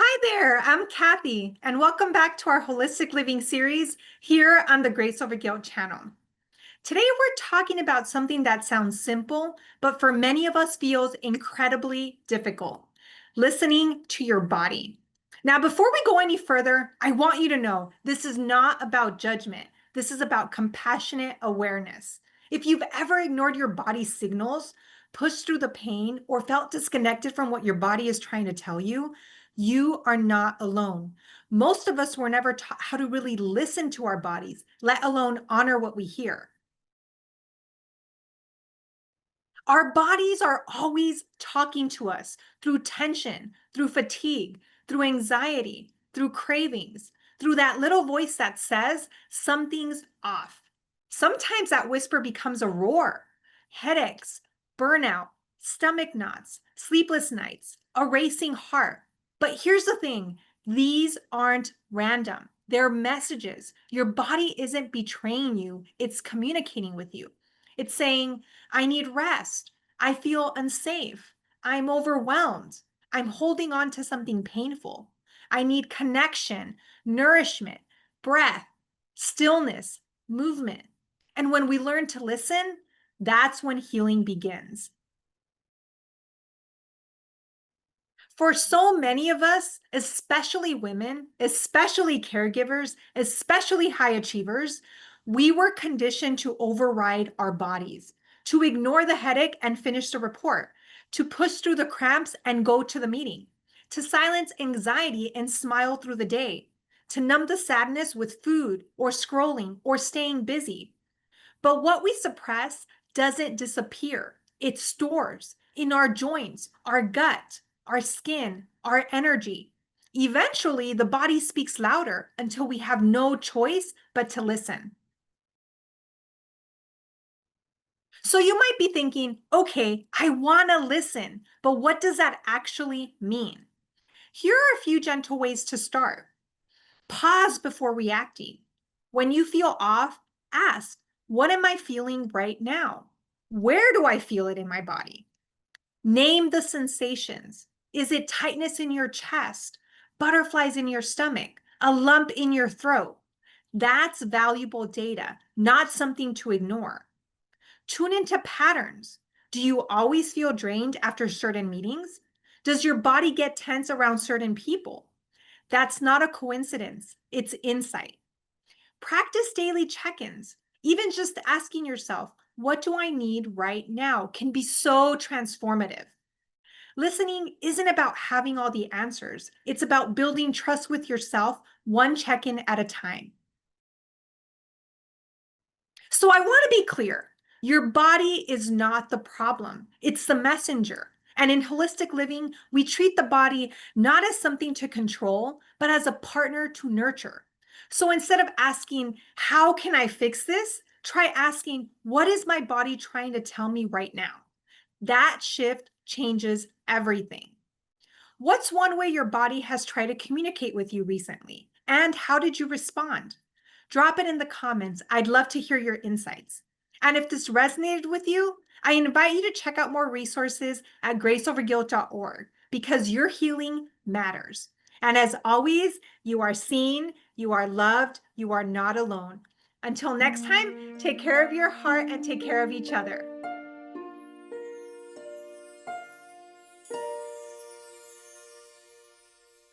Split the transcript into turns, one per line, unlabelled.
Hi there, I'm Kathy, and welcome back to our Holistic Living series here on the Grace Over Guilt channel. Today, we're talking about something that sounds simple, but for many of us feels incredibly difficult: listening to your body. Now, before we go any further, I want you to know this is not about judgment. This is about compassionate awareness. If you've ever ignored your body's signals, pushed through the pain, or felt disconnected from what your body is trying to tell you, you are not alone. Most of us were never taught how to really listen to our bodies, let alone honor what we hear. Our bodies are always talking to us through tension, through fatigue, through anxiety, through cravings, through that little voice that says something's off. Sometimes that whisper becomes a roar: headaches, burnout, stomach knots, sleepless nights, a racing heart. But here's the thing: these aren't random. They're messages. Your body isn't betraying you, it's communicating with you. It's saying, I need rest. I feel unsafe. I'm overwhelmed. I'm holding on to something painful. I need connection, nourishment, breath, stillness, movement. And when we learn to listen, that's when healing begins. For so many of us, especially women, especially caregivers, especially high achievers, we were conditioned to override our bodies, to ignore the headache and finish the report, to push through the cramps and go to the meeting, to silence anxiety and smile through the day, to numb the sadness with food or scrolling or staying busy. But what we suppress doesn't disappear. It stores in our joints, our gut, our skin, our energy. Eventually, the body speaks louder until we have no choice but to listen. So you might be thinking, okay, I want to listen, but what does that actually mean? Here are a few gentle ways to start. Pause before reacting. When you feel off, ask, what am I feeling right now? Where do I feel it in my body? Name the sensations. Is it tightness in your chest, butterflies in your stomach, a lump in your throat? That's valuable data, not something to ignore. Tune into patterns. Do you always feel drained after certain meetings? Does your body get tense around certain people? That's not a coincidence, it's insight. Practice daily check ins. Even just asking yourself, what do I need right now, can be so transformative. Listening isn't about having all the answers, it's about building trust with yourself, one check in at a time. So I want to be clear: your body is not the problem, it's the messenger. And in holistic living, we treat the body not as something to control, but as a partner to nurture. So instead of asking, how can I fix this? Try asking, what is my body trying to tell me right now? That shift changes everything. What's one way your body has tried to communicate with you recently? And how did you respond? Drop it in the comments. I'd love to hear your insights. And if this resonated with you, I invite you to check out more resources at graceoverguilt.org, because your healing matters. And as always, you are seen, you are loved, you are not alone. Until next time, take care of your heart and take care of each other.